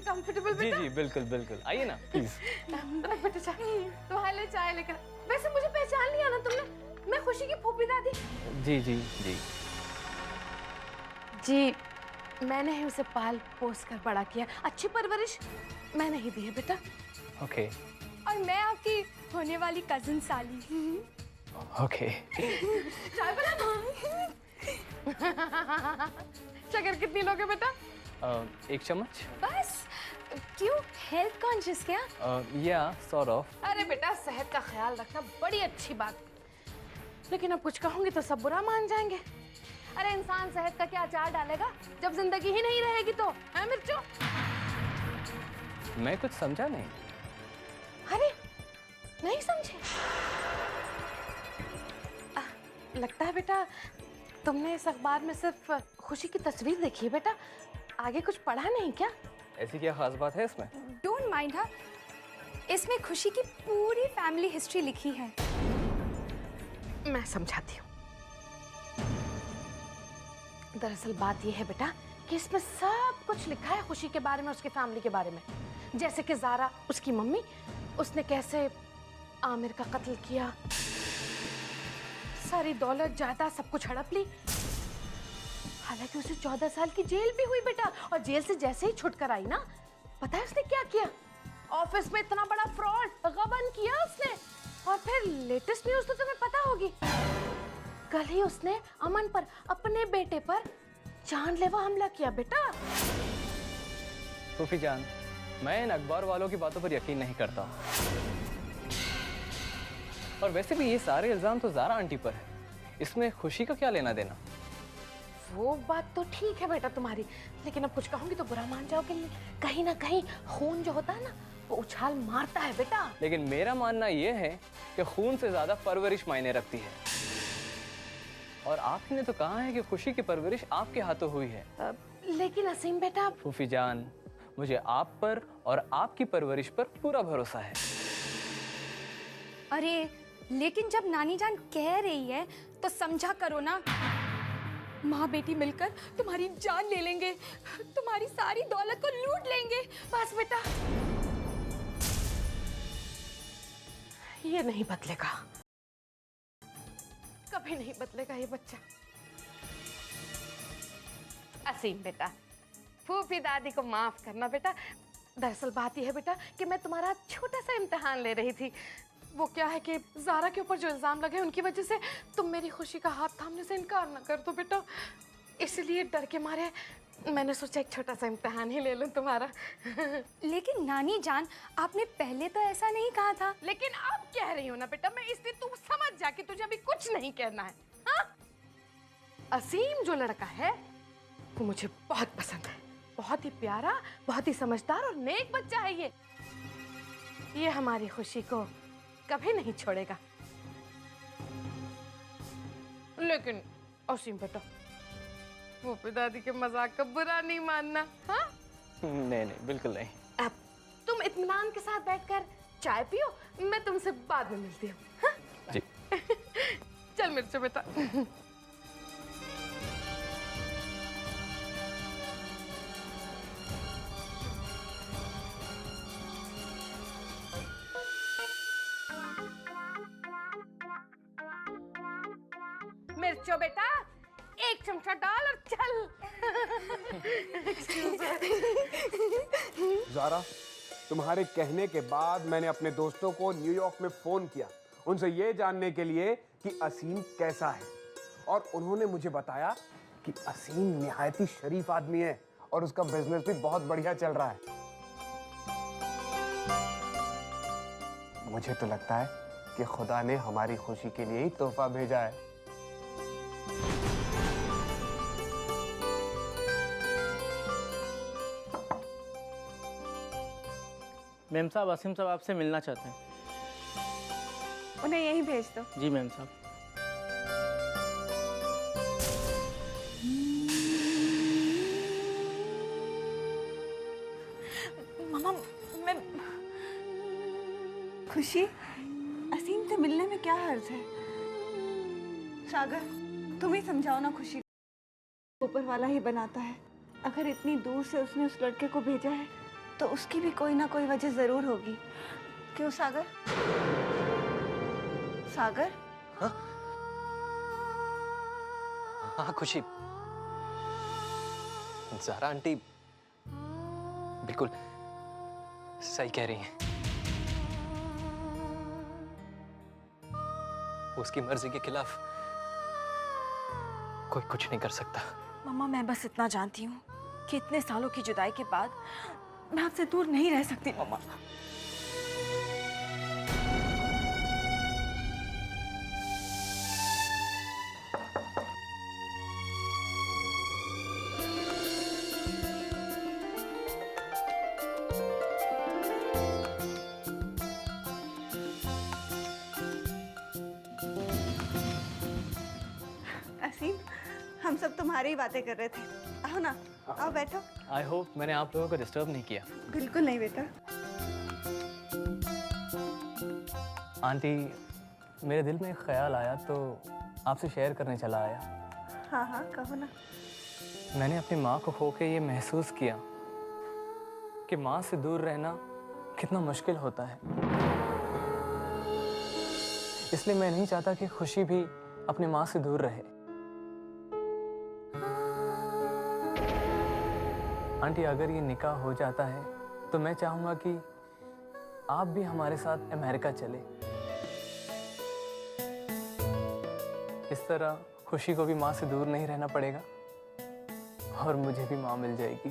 Comfortable जी बेटा? जी बिल्कुल बिल्कुल, आइए ना प्लीज। रख बेटा चाय, तुम्हारे लिए चाय लेकर। वैसे मुझे पहचान लिया ना तुमने? मैं खुशी की फूफी दादी। जी जी जी। जी, मैंने ही उसे पाल पोस कर बड़ा किया। अच्छी परवरिश मैंने ही दी है बेटा। ओके और मैं आपकी होने वाली कजिन साली। ओके। चाय बना। शक्कर कितनी लोगे बेटा? एक चम्मच। बस क्यों, हेल्थ कॉन्शियस क्या? या सॉर्ट ऑफ। अरे बेटा, सेहत का ख्याल रखना बड़ी अच्छी बात, लेकिन अब कुछ कहूंगी तो सब बुरा मान जाएंगे। अरे इंसान सेहत का क्या अचार डालेगा जब जिंदगी ही नहीं रहेगी तो, है मिर्चो? मैं कुछ समझा नहीं। अरे नहीं समझे? लगता है बेटा तुमने इस अखबार में सिर्फ खुशी की तस्वीर देखी है बेटा, आगे कुछ पढ़ा नहीं क्या? ऐसी क्या खास बात है इसमें? डोंट माइंड हाँ, इसमें खुशी की पूरी फैमिली हिस्ट्री लिखी है। मैं समझाती हूँ। दरअसल बात यह है बेटा कि इसमें सब कुछ लिखा है खुशी के बारे में, उसकी फैमिली के बारे में। जैसे कि ज़ारा उसकी मम्मी, उसने कैसे आमिर का कत्ल किया, सारी दौलत जायदाद सब कुछ हड़प ली। हालांकि उसे 14 साल की जेल भी हुई बेटा, और जेल से जैसे ही छुटकर आई ना, पता है उसने क्या किया? ऑफिस में इतना बड़ा फ्रॉड गबन किया उसने। और फिर लेटेस्ट न्यूज़ तो तुम्हें पता होगी, कल ही उसने अमन पर, अपने बेटे पर जानलेवा हमला किया बेटा। फूफी जान, मैं इन अखबार वालों की बातों पर यकीन नहीं करता। और वैसे भी ये सारे इल्जाम तो ज़ारा आंटी पर है, इसमें खुशी का क्या लेना देना? वो बात तो ठीक है बेटा तुम्हारी, लेकिन अब कुछ कहूंगी तो बुरा मान जाओगे। कहीं ना कहीं खून जो होता है ना, वो उछाल मारता है बेटा। लेकिन मेरा मानना यह है कि खून से ज्यादा परवरिश मायने रखती है, और आपने तो कहा है कि खुशी की परवरिश आपके हाथों हुई है। लेकिन असीम बेटा, फूफी जान, मुझे आप पर और आपकी परवरिश पर पूरा भरोसा है। अरे लेकिन जब नानी जान कह रही है तो समझा करो ना। माँ बेटी मिलकर तुम्हारी जान ले लेंगे, तुम्हारी सारी दौलत को लूट लेंगे। बस बेटा, ये नहीं बदलेगा, कभी नहीं बदलेगा ये बच्चा। असीम बेटा, फूफी दादी को माफ करना बेटा। दरअसल बात यह है बेटा कि मैं तुम्हारा छोटा सा इम्तिहान ले रही थी। वो क्या है कि ज़ारा के ऊपर जो इल्ज़ाम लगे उनकी वजह से तुम मेरी खुशी का हाथ थामने से इनकार ना कर दो बेटा, इसलिए डर के मारे मैंने सोचा एक छोटा सा इम्तिहान ही ले लूं तुम्हारा। लेकिन नानी जान, आपने पहले तो ऐसा नहीं कहा था। लेकिन अब कह रही हो ना बेटा मैं, इसलिए तुम समझ जा कि तुझे अभी कुछ नहीं कहना है। हाँ? असीम जो लड़का है वो मुझे बहुत पसंद है, बहुत ही प्यारा, बहुत ही समझदार और नेक बच्चा है ये हमारी खुशी को कभी नहीं छोड़ेगा। लेकिन असीम बेटा, फूफी दादी के मजाक का बुरा नहीं मानना। हाँ? नहीं नहीं बिल्कुल नहीं। अब तुम इत्मीनान के साथ बैठकर चाय पियो, मैं तुमसे बाद में मिलती हूँ। हाँ? जी। चल मिर्चो बेटा। मिर्चो बेटा, एक चमचा डाल और चल। ज़ारा, तुम्हारे कहने के बाद मैंने अपने दोस्तों को न्यूयॉर्क में फोन किया, उनसे ये जानने के लिए कि असीम कैसा है, और उन्होंने मुझे बताया कि असीम निहायती शरीफ आदमी है और उसका बिजनेस भी बहुत बढ़िया चल रहा है। मुझे तो लगता है कि खुदा ने हमारी खुशी के लिए ही तोहफा भेजा है। मैम साहब, असीम साहब आपसे मिलना चाहते हैं। उन्हें यहीं भेज दो। जी मैम साहब। मामा, मैं खुशी, असीम से मिलने में क्या हर्ज है? सागर, तुम ही समझाओ ना खुशी। ऊपर वाला ही बनाता है, अगर इतनी दूर से उसने उस लड़के को भेजा है तो उसकी भी कोई ना कोई वजह जरूर होगी। क्यों सागर? सागर? हाँ खुशी, ज़ारा आंटी बिल्कुल सही कह रही हैं। उसकी मर्जी के खिलाफ कोई कुछ नहीं कर सकता। मम्मा, मैं बस इतना जानती हूँ कि इतने सालों की जुदाई के बाद मैं आपसे दूर नहीं रह सकती मम्मा। असीम, हम सब तुम्हारी ही बातें कर रहे थे। आओ ना, आओ बैठो। आई होप मैंने आप लोगों को डिस्टर्ब नहीं किया। बिल्कुल नहीं बेटा। आंटी, मेरे दिल में एक ख्याल आया तो आपसे शेयर करने चला आया। हाँ हाँ, कहो ना। मैंने अपनी माँ को खो के ये महसूस किया कि माँ से दूर रहना कितना मुश्किल होता है। इसलिए मैं नहीं चाहता कि खुशी भी अपनी माँ से दूर रहे। आंटी, अगर ये निकाह हो जाता है तो मैं चाहूँगा कि आप भी हमारे साथ अमेरिका चले। इस तरह खुशी को भी माँ से दूर नहीं रहना पड़ेगा और मुझे भी माँ मिल जाएगी।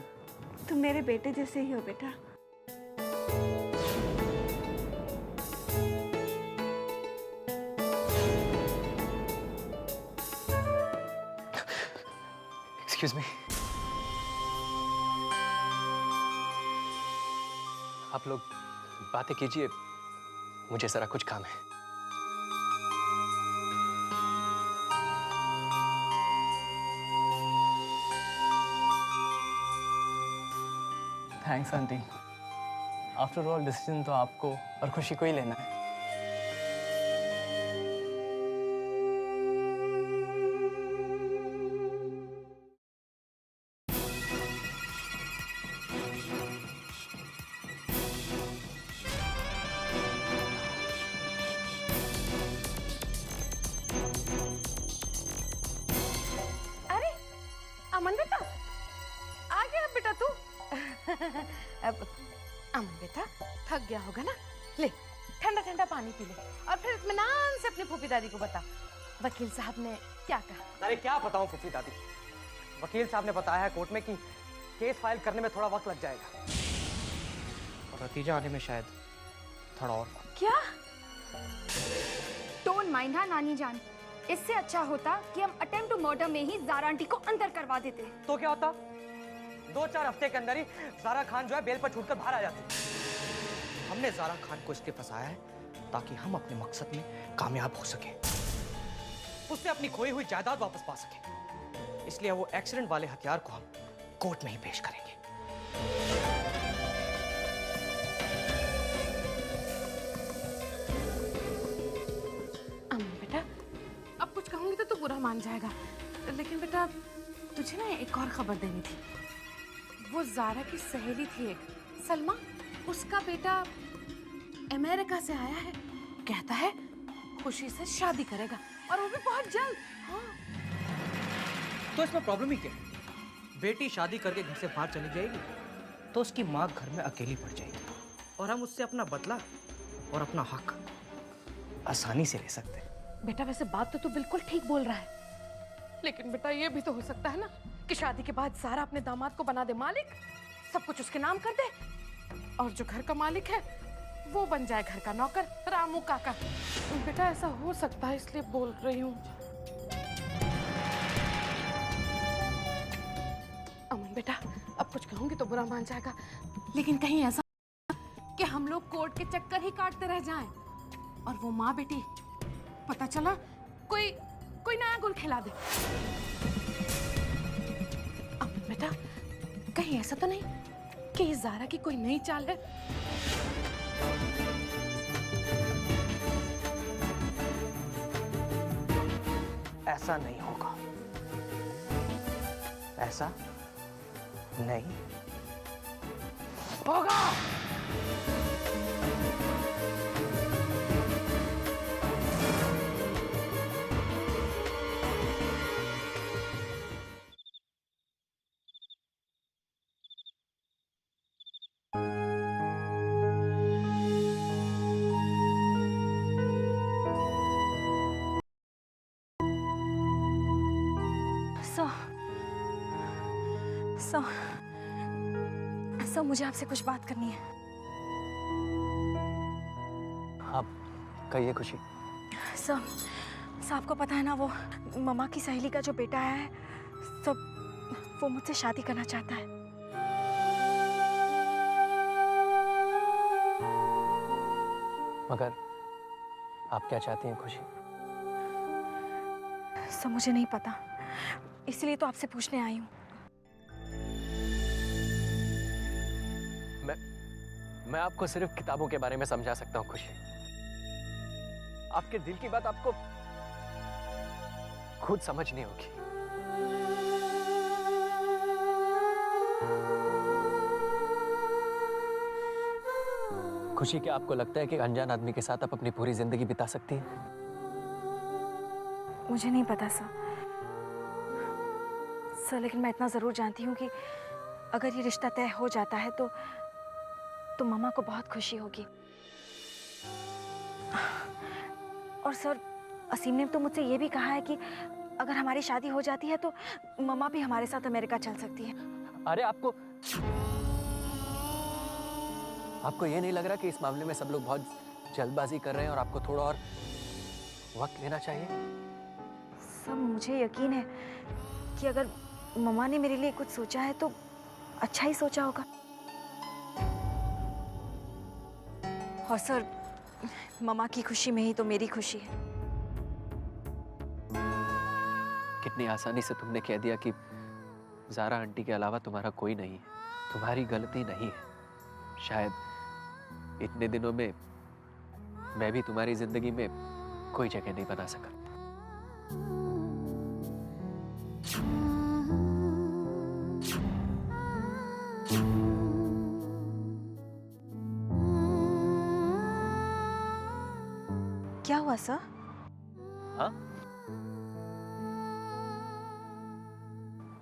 तुम मेरे बेटे जैसे ही हो बेटा। एक्सक्यूज मी, आप लोग बातें कीजिए, मुझे जरा कुछ काम है। Thanks aunty. After all decision तो आपको और खुशी को ही लेना है। अरे अमन बेटा, आ गया बेटा तू। अब अमन बेटा थक गया होगा ना, ले ठंडा ठंडा पानी पी ले और फिर इत्मीनान से अपनी फूफी दादी को बता वकील साहब ने क्या कहा। अरे क्या बताऊं फूफी दादी, वकील साहब ने बताया है कोर्ट में कि केस फाइल करने में थोड़ा वक्त लग जाएगा और नतीजा आने में शायद थोड़ा और वक्त। क्या? डोंट माइंड हाँ नानी जान, इससे अच्छा होता कि हम अटेम्प्ट टू मर्डर में ही ज़ारा आंटी को अंदर करवा देते। तो क्या होता, 2-4 हफ्ते के अंदर ही ज़ारा खान जो है बेल पर छूटकर बाहर आ जाती। हमने ज़ारा खान को इसलिए फंसाया है ताकि हम अपने मकसद में कामयाब हो सके, उससे अपनी खोई हुई जायदाद वापस पा सके। इसलिए वो एक्सीडेंट वाले हथियार को हम कोर्ट में ही पेश करेंगे। अमन बेटा, अब कुछ कहूंगी तो तू बुरा मान जाएगा, लेकिन बेटा तुझे ना एक और खबर देनी थी। वो ज़ारा की सहेली थी एक, सलमा, उसका बेटा अमेरिका से आया है। कहता है खुशी से शादी करेगा और वो भी बहुत जल्द। हाँ। तो इसमें प्रॉब्लम ही क्या है? बेटी शादी करके घर से बाहर चली जाएगी तो उसकी माँ घर में अकेली पड़ जाएगी और हम उससे अपना बदला और अपना हक आसानी से ले सकते हैं। बेटा वैसे बात तो तू बिल्कुल ठीक बोल रहा है, लेकिन बेटा ये भी तो हो सकता है ना कि शादी के बाद सारा अपने दामाद को बना दे मालिक, सब कुछ उसके नाम कर दे और जो घर का मालिक है वो बन जाए घर का नौकर, रामू काका। बेटा ऐसा हो सकता है, इसलिए बोल रही हूँ। अमन बेटा, अब कुछ कहूंगी तो बुरा मान जाएगा, लेकिन कहीं ऐसा कि हम लोग कोर्ट के चक्कर ही काटते रह जाएं और वो माँ बेटी पता चला कोई नया गुल खिला दे। अमन बेटा, कहीं ऐसा तो नहीं कि ये ज़ारा की कोई नई चाल है? ऐसा नहीं होगा, ऐसा नहीं होगा। सो मुझे आपसे कुछ बात करनी है। आप कहिए खुशी। सो आपको पता है ना, वो ममा की सहेली का जो बेटा है, तो वो मुझसे शादी करना चाहता है। मगर आप क्या चाहती हैं खुशी? सो मुझे नहीं पता, इसलिए तो आपसे पूछने आई हूँ। मैं आपको सिर्फ किताबों के बारे में समझा सकता हूँ खुशी। आपके दिल की बात आपको खुद समझनी होगी। खुशी, क्या आपको लगता है कि अनजान आदमी के साथ आप अपनी पूरी जिंदगी बिता सकती हैं? मुझे नहीं पता सर, लेकिन मैं इतना ज़रूर जानती हूँ कि अगर ये रिश्ता तय हो जाता है तो मम्मा को बहुत खुशी होगी। और सर, असीम ने तो मुझसे ये भी कहा है कि अगर हमारी शादी हो जाती है तो मम्मा भी हमारे साथ अमेरिका चल सकती है। अरे आपको ये नहीं लग रहा कि इस मामले में सब लोग बहुत जल्दबाजी कर रहे हैं और आपको थोड़ा और वक्त लेना चाहिए? सब मुझे यकीन है कि अगर मम्मा ने मेरे लिए कुछ सोचा है तो अच्छा ही सोचा होगा। और सर, मम्मा की खुशी में ही तो मेरी खुशी है। कितनी आसानी से तुमने कह दिया कि ज़ारा आंटी के अलावा तुम्हारा कोई नहीं है। तुम्हारी गलती नहीं है। शायद इतने दिनों में मैं भी तुम्हारी जिंदगी में कोई जगह नहीं बना सका। क्या हुआ सर? हाँ?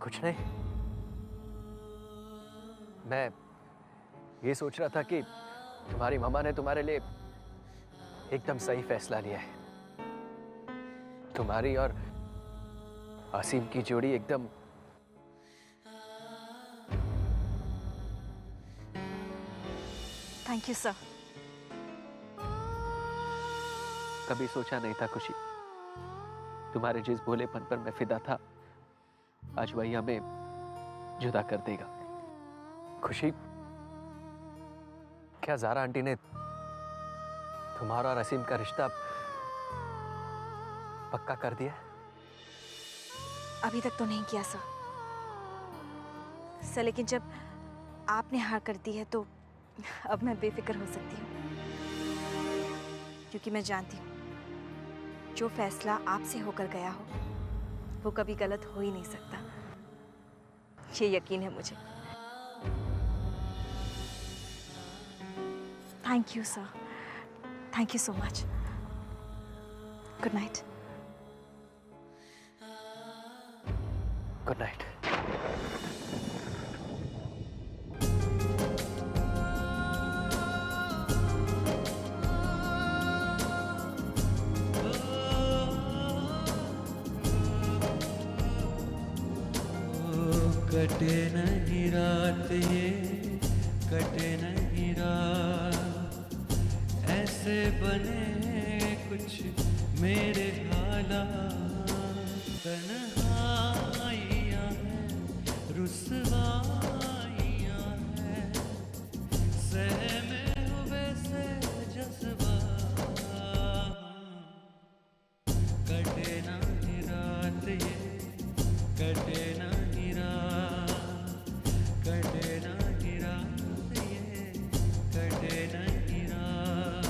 कुछ नहीं। मैं ये सोच रहा था कि तुम्हारी मम्मा ने तुम्हारे लिए एकदम सही फैसला लिया है। तुम्हारी और आसिम की जोड़ी एकदम थैंक यू सर। कभी सोचा नहीं था खुशी, तुम्हारे जिस भोलेपन पर मैं फिदा था आज वही हमें जुदा कर देगा। खुशी, क्या ज़ारा आंटी ने तुम्हारा और असीम का रिश्ता पक्का कर दिया? अभी तक तो नहीं किया सर, लेकिन जब आपने हाँ कर दी है तो अब मैं बेफिक्र हो सकती हूँ, क्योंकि मैं जानती हूँ जो फैसला आपसे होकर गया हो वो कभी गलत हो ही नहीं सकता। ये यकीन है मुझे। Thank you sir, thank you so much. Good night. Good night. कटे नहीं रात ये, कटे नहीं रात, ऐसे बने कुछ मेरे हालात। तन्हाइयाँ हैं, रुसवाइयाँ हैं, सहमे हुए से जज्बात। कटे नहीं रात ये, कटे नहीं रात, कटे नहीं रात ये, कटे नहीं रात।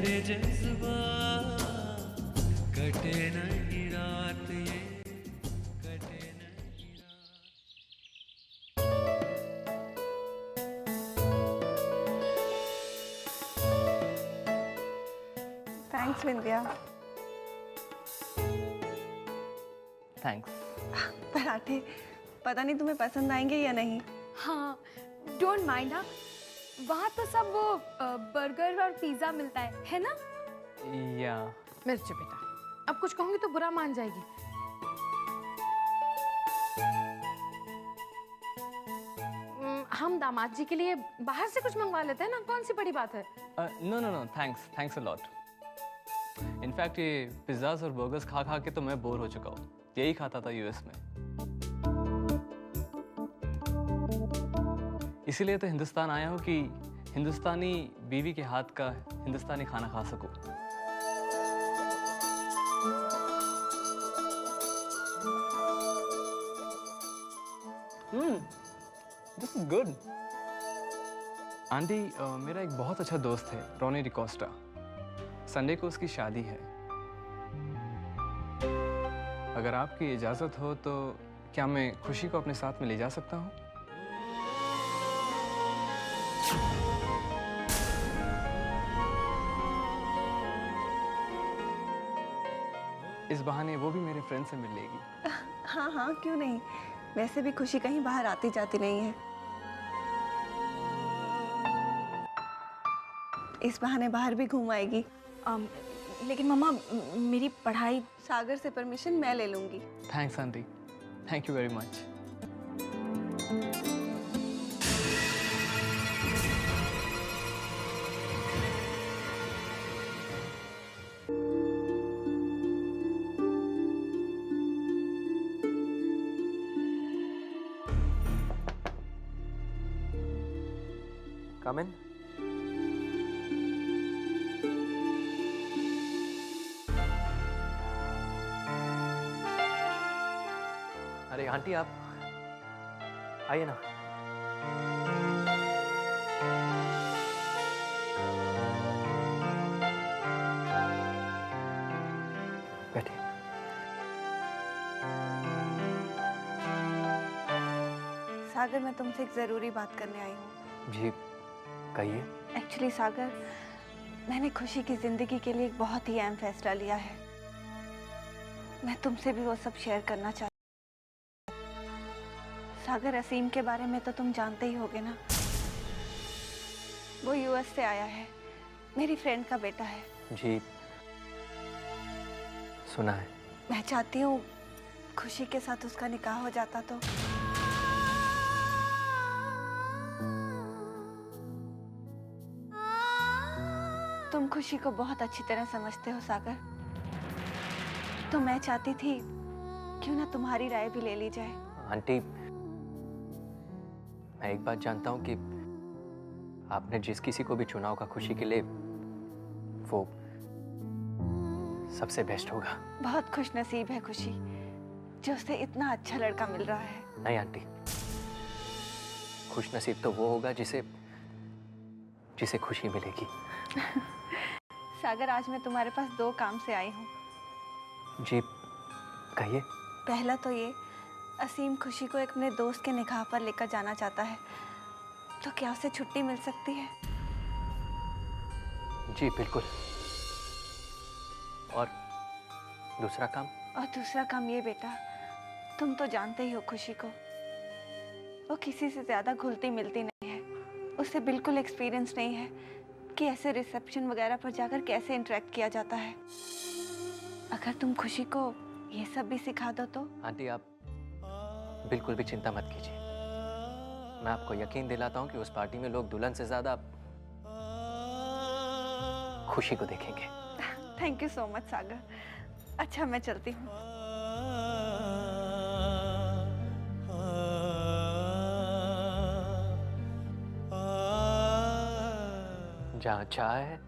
मेरे जज्बा कटे नहीं रात ये कटे नहीं रात। थैंक्स विंध्या। थैंक्स। पराठे पता नहीं तुम्हें पसंद आएंगे या नहीं। हाँ, डोंट माइंड। हाँ, वहाँ तो सब वो बर्गर और पिज़्ज़ा मिलता है ना? या मिर्च बेटा, अब कुछ कहूंगी तो बुरा मान जाएगी। हम दामाद जी के लिए बाहर से कुछ मंगवा लेते हैं ना, कौन सी बड़ी बात है। No no no, thanks a lot. In fact ये पिज़्ज़ाज और बर्गर्स खा खा के तो मैं बोर हो चुका हूँ। यही खाता था यूएस में, इसीलिए तो हिंदुस्तान आया हूँ कि हिंदुस्तानी बीवी के हाथ का हिंदुस्तानी खाना खा सकूँ। This is good. आंटी, मेरा एक बहुत अच्छा दोस्त है रोनी डिकोस्टा। संडे को उसकी शादी है। अगर आपकी इजाज़त हो तो क्या मैं खुशी को अपने साथ में ले जा सकता हूँ? इस बहाने वो भी मेरे फ्रेंड से मिल लेगी। हाँ हाँ, क्यों नहीं। वैसे भी खुशी कहीं बाहर आती जाती नहीं है। इस बहाने बाहर भी घूम आएगी। लेकिन मम्मा, मेरी पढ़ाई। सागर से परमिशन मैं ले लूंगी। Thanks aunty, thank you very much. Come in. अरे आंटी, आप आइए ना। बैठिए। सागर, मैं तुमसे एक ज़रूरी बात करने आई हूँ। जी कहिए। एक्चुअली सागर, मैंने खुशी की ज़िंदगी के लिए एक बहुत ही अहम फैसला लिया है। मैं तुमसे भी वो सब शेयर करना चाहती हूँ। सागर, असीम के बारे में तो तुम जानते ही होगे ना। वो यूएस से आया है, मेरी फ्रेंड का बेटा है। जी सुना है। मैं चाहती हूँ खुशी के साथ उसका निकाह हो जाता तो। तुम खुशी को बहुत अच्छी तरह समझते हो सागर, तो मैं चाहती थी क्यों ना तुम्हारी राय भी ले ली जाए। आंटी, मैं एक बात जानता हूँ कि आपने जिस किसी को भी चुना होगा खुशी के लिए, वो सबसे बेस्ट होगा। बहुत खुश नसीब है खुशी, जो उसे इतना अच्छा लड़का मिल रहा है। नहीं आंटी, खुश नसीब तो वो होगा जिसे जिसे खुशी मिलेगी। सागर, आज मैं तुम्हारे पास 2 काम से आई हूँ। जी कहिए। पहला तो ये, असीम खुशी को एक अपने दोस्त के निकाह पर लेकर जाना चाहता है, तो क्या उसे छुट्टी मिल सकती है? जी बिल्कुल। और दूसरा काम? और दूसरा काम ये बेटा, तुम तो जानते ही हो खुशी को, वो किसी से ज़्यादा घुलती मिलती नहीं है। उसे बिल्कुल एक्सपीरियंस नहीं है कि ऐसे रिसेप्शन वगैरह पर जाकर कैसे इंटरेक्ट किया जाता है। अगर तुम खुशी को ये सब भी सिखा दो तो। आंटी, आप बिल्कुल भी चिंता मत कीजिए। मैं आपको यकीन दिलाता हूँ कि उस पार्टी में लोग दुल्हन से ज्यादा खुशी को देखेंगे। थैंक यू सो मच सागर। अच्छा, मैं चलती हूँ। जहाँ चाह है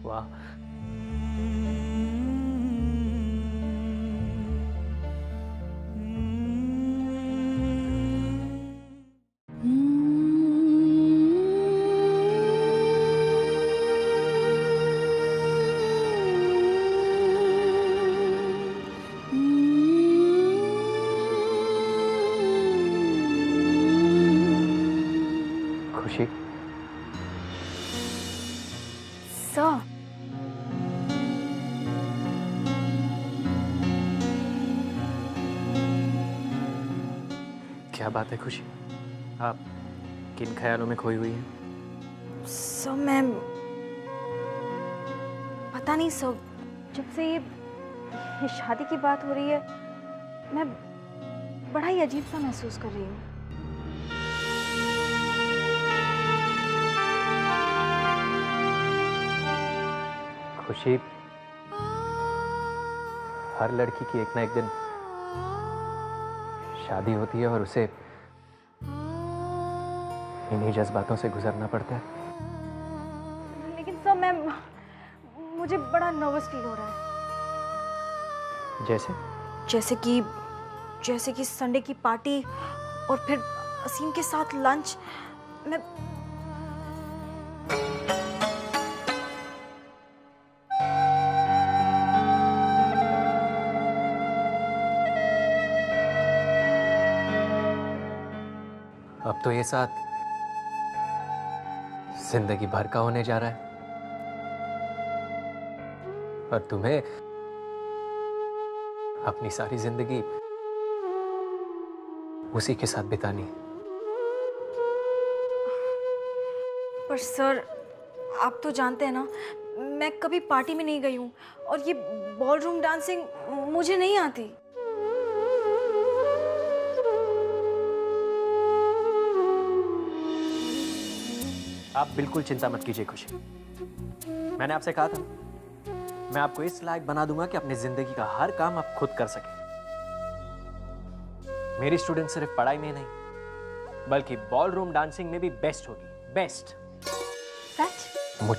वाह। खुशी, सर, क्या बात है खुशी? आप किन ख्यालों में खोई हुई हैं? सर मैं पता नहीं सर, जब से ये शादी की बात हो रही है मैं बड़ा ही अजीब सा महसूस कर रही हूँ। खुशी, हर लड़की की एक ना एक दिन शादी होती है और उसे इन्हीं जज्बातों से गुजरना पड़ता है। लेकिन सर मुझे बड़ा नर्वस फील हो रहा है। जैसे? जैसे कि संडे की पार्टी और फिर असीम के साथ लंच। मैं अब तो ये साथ जिंदगी भर का होने जा रहा है और तुम्हें अपनी सारी जिंदगी उसी के साथ बितानी है। पर सर, आप तो जानते हैं ना, मैं कभी पार्टी में नहीं गई हूँ और ये बॉलरूम डांसिंग मुझे नहीं आती। आप बिल्कुल चिंता मत कीजिए खुशी, मैंने आपसे कहा था मैं आपको इस लायक बना दूंगा कि अपनी जिंदगी का हर काम आप खुद कर सके। मेरी स्टूडेंट सिर्फ पढ़ाई में नहीं बल्कि बॉलरूम डांसिंग में भी बेस्ट होगी, बेस्ट। सच? मुझ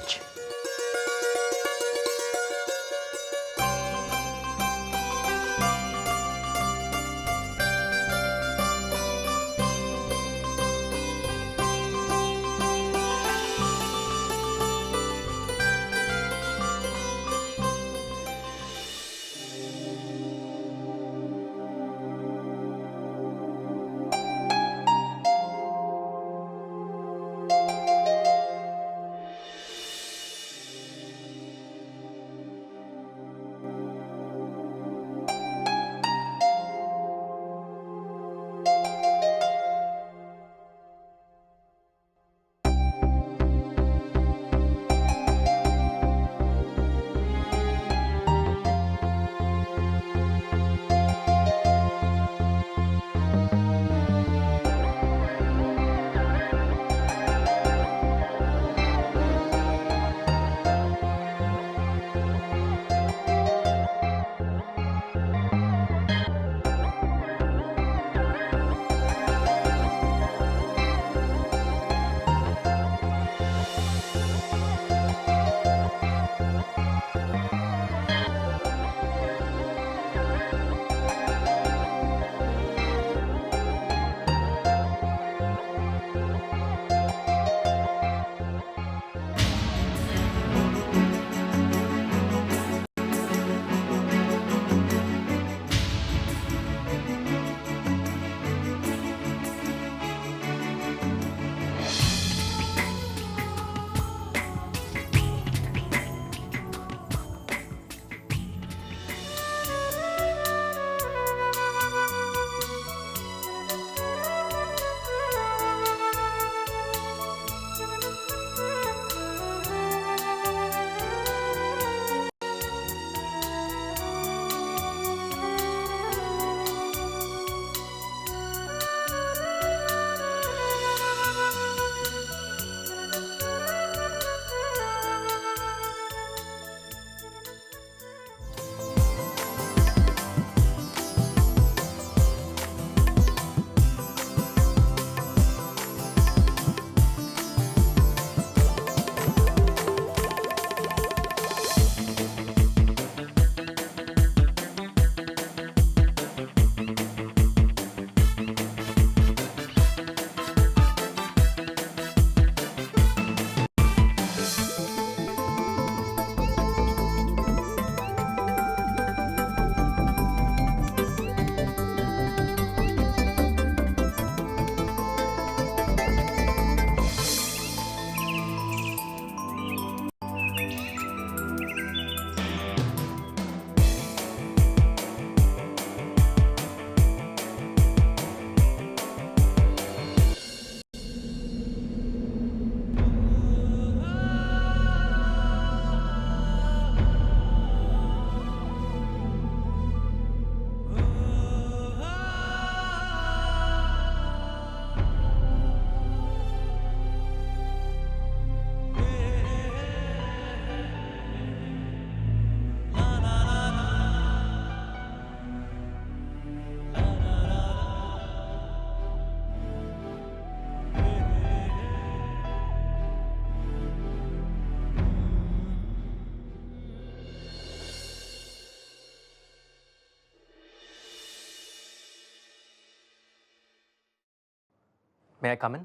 May I come in?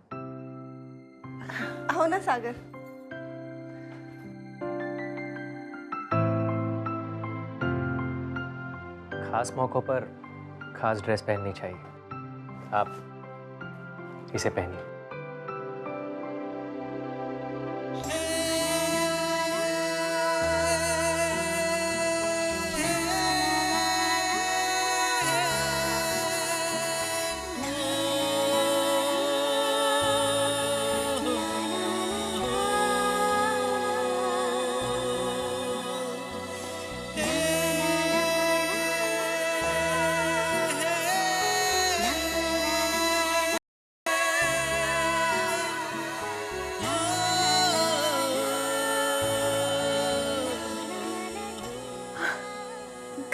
आओ ना सागर। खास मौकों पर खास ड्रेस पहननी चाहिए। आप इसे पहनिए।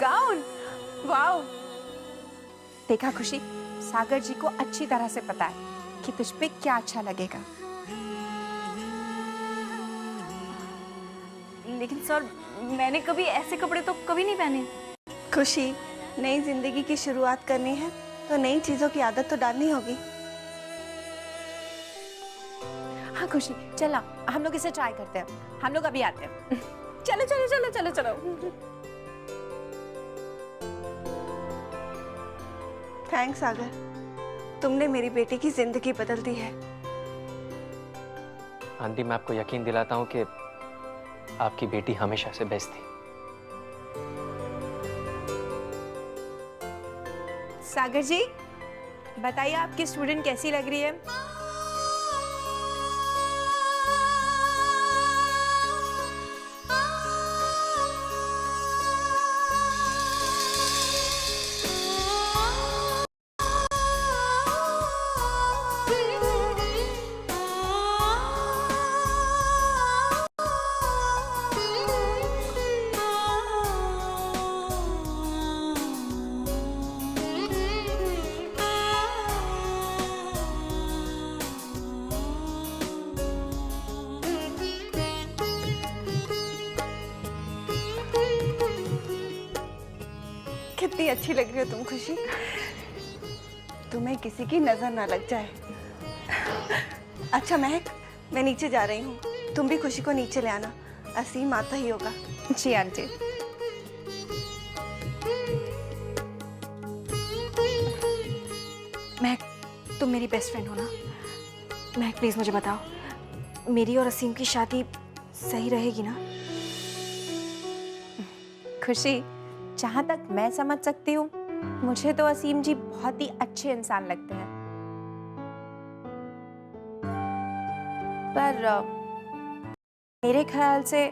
Gown, wow. देखा खुशी, सागर जी को अच्छी तरह से पता है कि तुझ पे क्या अच्छा लगेगा। लेकिन सर, मैंने कभी ऐसे कपड़े तो कभी नहीं पहने। खुशी, नई जिंदगी की शुरुआत करनी है तो नई चीजों की आदत तो डालनी होगी। हाँ खुशी, चला हम लोग इसे ट्राई करते हैं। हम लोग अभी आते हैं। चलो चलो चलो चलो चलो। थैंक्स सागर, तुमने मेरी बेटी की जिंदगी बदल दी है। आंटी, मैं आपको यकीन दिलाता हूँ कि आपकी बेटी हमेशा से बेस्ट थी। सागर जी, बताइए आपकी स्टूडेंट कैसी लग रही है? कितनी अच्छी लग रही हो तुम खुशी। तुम्हें किसी की नजर ना लग जाए। अच्छा महक, मैं नीचे जा रही हूँ, तुम भी खुशी को नीचे ले आना। असीम आता ही होगा। जी आंटी। महक, तुम मेरी बेस्ट फ्रेंड हो ना? महक प्लीज मुझे बताओ, मेरी और असीम की शादी सही रहेगी ना? खुशी, जहाँ तक मैं समझ सकती हूँ, मुझे तो असीम जी बहुत ही अच्छे इंसान लगते हैं। पर मेरे ख्याल से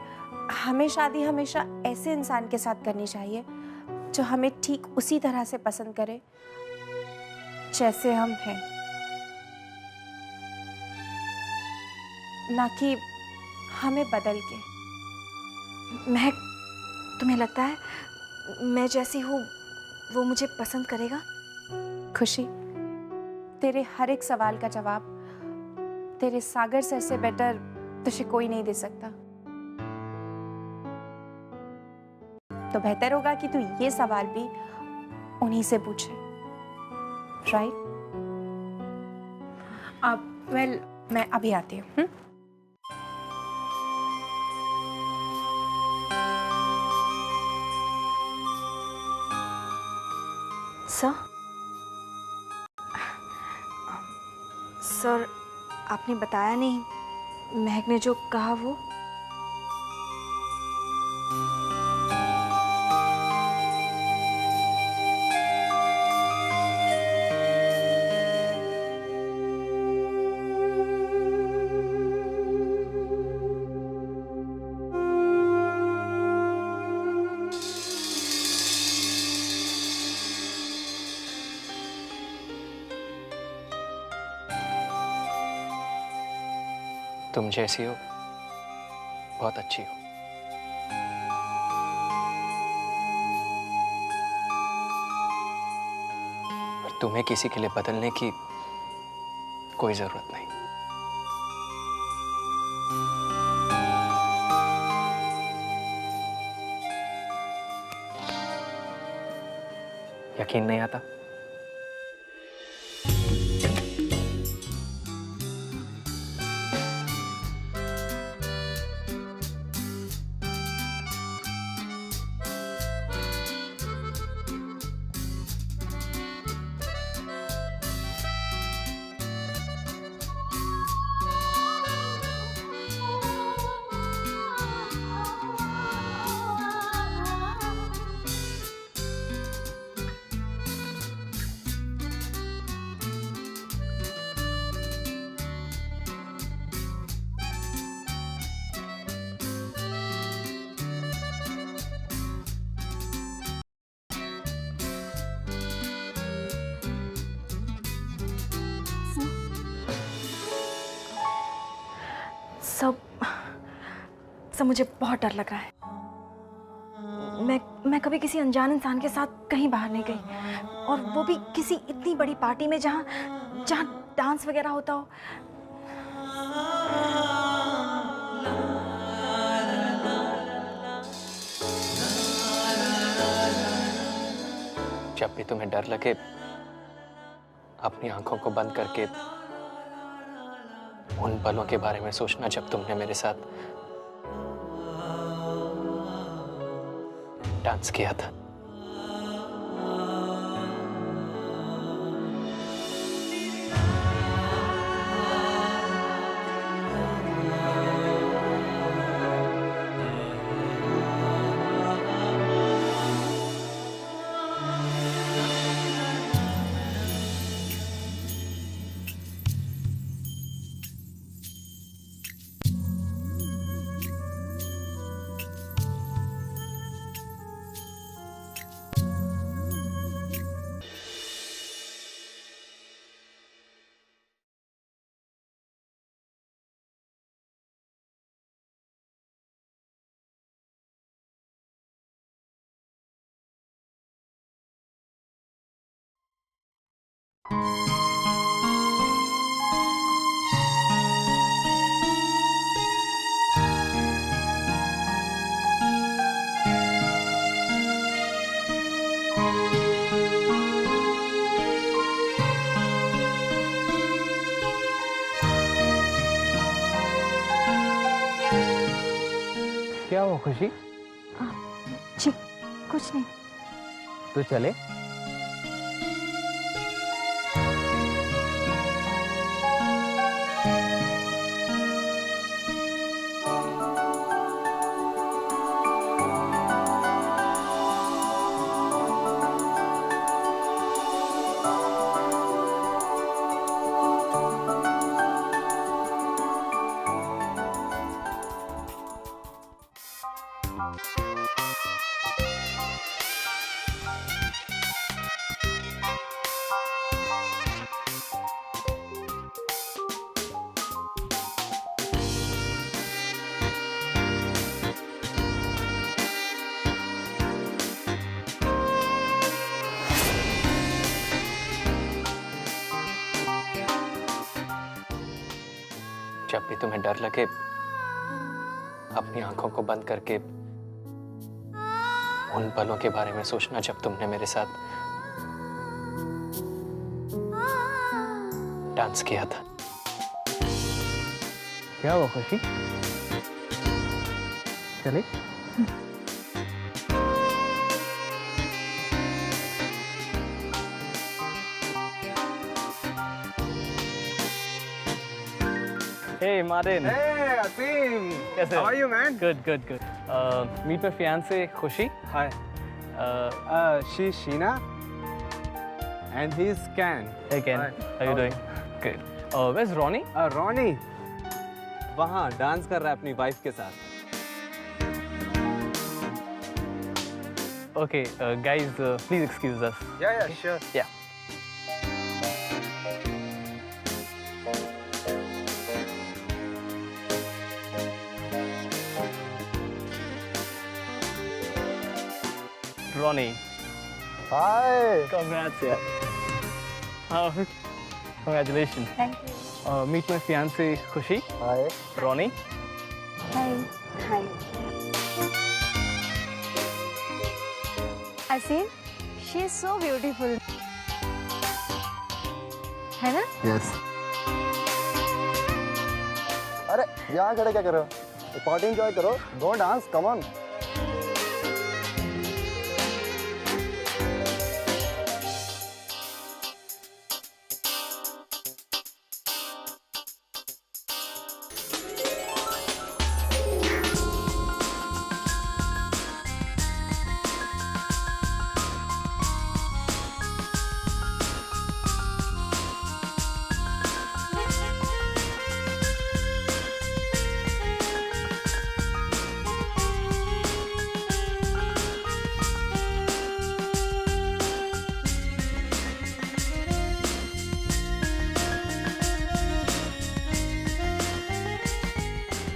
हमें शादी हमेशा ऐसे इंसान के साथ करनी चाहिए जो हमें ठीक उसी तरह से पसंद करे जैसे हम हैं, ना कि हमें बदल के। महक, तुम्हें लगता है मैं जैसी हूँ वो मुझे पसंद करेगा? खुशी, तेरे हर एक सवाल का जवाब तेरे सागर सर से बेटर तुझे कोई नहीं दे सकता। तो बेहतर होगा कि तू ये सवाल भी उन्हीं से पूछे, राइट? अब वेल, मैं अभी आती हूँ। सर, आपने बताया नहीं महक ने जो कहा वो? तुम जैसी हो बहुत अच्छी हो। और तुम्हें किसी के लिए बदलने की कोई जरूरत नहीं। यकीन नहीं आता? सब सब मुझे बहुत डर लग रहा है। मैं कभी किसी अनजान इंसान के साथ कहीं बाहर नहीं गई, और वो भी किसी इतनी बड़ी पार्टी में जहाँ जहाँ डांस वगैरह होता हो। जब भी तुम्हें डर लगे, अपनी आंखों को बंद करके उन पलों के बारे में सोचना जब तुमने मेरे साथ डांस किया था। क्या हुआ खुशी? जी कुछ नहीं। तो चले। जब भी तुम्हें डर लगे, अपनी आंखों को बंद करके उन पलों के बारे में सोचना जब तुमने मेरे साथ डांस किया था। क्या हुआ खुशी? चले। Hey Martin. Hey, Asim. कैसे? How are you, man? Good, good, good. Meet my fiance Khushi. Hi. She's Sheena. And he's Ken. Hey Ken. Hi. How you doing? Good. Where's Ronnie? Ronnie. वहाँ dance कर रहा है अपनी wife के साथ। Okay, guys, please excuse us. Yeah, sure. Yeah. Ronnie. Hi. Congrats, yeah. Congratulations. Thank you. Meet my fiance Khushi. Hi. Ronnie. Hi. Hi. Aseem, she is so beautiful, है ना? Yes. अरे यहाँ खड़े क्या कर रहे हो? पार्टी एंजॉय करो, गो डांस, कम ऑन।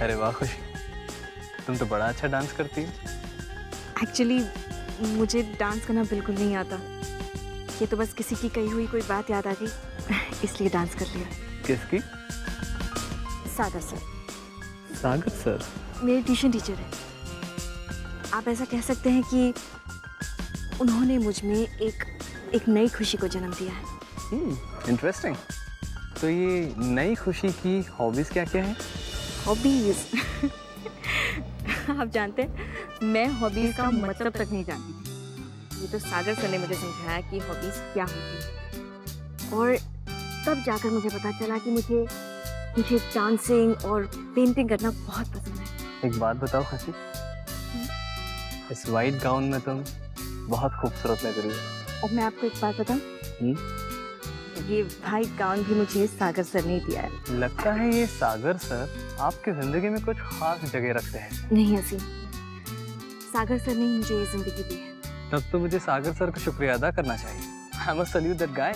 अरे वाह खुशी, तुम तो बड़ा अच्छा डांस करती हो। एक्चुअली मुझे डांस करना बिल्कुल नहीं आता। ये तो बस किसी की कही हुई कोई बात याद आ गई इसलिए डांस कर लिया। किसकी? सागर सर, सागर सर? मेरे ट्यूशन टीचर है। आप ऐसा कह सकते हैं कि उन्होंने मुझ में एक नई खुशी को जन्म दिया है। इंटरेस्टिंग। तो ये नई खुशी की हॉबीज क्या क्या है? हॉबीज आप जानते हैं मैं हॉबीज का मतलब तक नहीं जानती थी। ये तो सागर सर ने मुझे समझाया कि हॉबीज क्या होती है, और तब जाकर मुझे पता चला कि मुझे डांसिंग और पेंटिंग करना बहुत पसंद है। एक बात बताओ खुशी, इस वाइट गाउन में तुम बहुत खूबसूरत लग रही हो। और मैं आपको एक बात बताऊं, ये वाइट गाउन भी मुझे सागर सर ने दिया है। लगता है ये सागर सर आपकी जिंदगी में कुछ खास जगह रखते हैं। नहीं असीम, सागर सर ने मुझे ये जिंदगी दी है। तब तो मुझे सागर सर का शुक्रिया अदा करना चाहिए। I must salute that guy.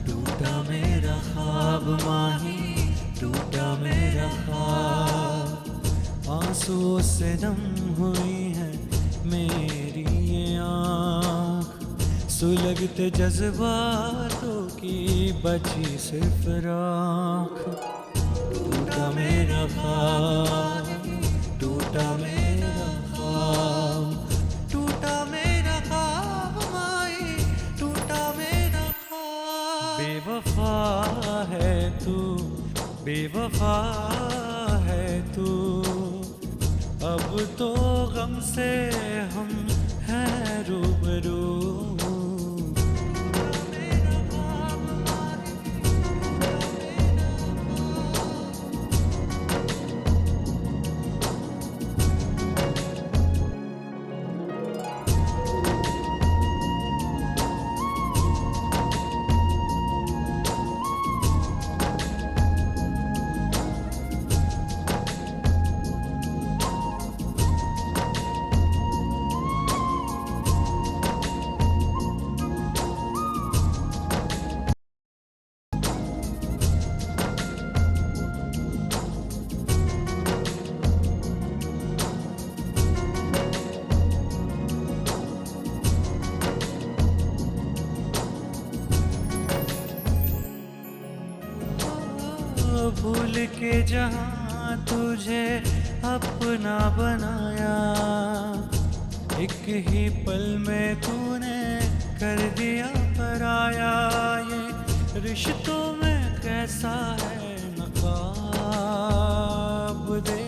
टूटा मेरा ख्वाब माही, टूटा मेरा ख्वाब, आंसुओं से नम हुई है मेरी ये आँख, सुलगते जज्बातों की बची सिर्फ राख। टूटा मेरा ख्वाब, टूटा मेरा ख्वाब, टूटा मेरा ख्वाब माही, टूटा मेरा ख्वाब। बेवफा है तू, बेवफा है तू, अब तो गम से हम हैं रूबरू। भूल के जहाँ तुझे अपना बनाया, एक ही पल में तूने कर दिया पराया। ये रिश्तों में कैसा है नकाब दे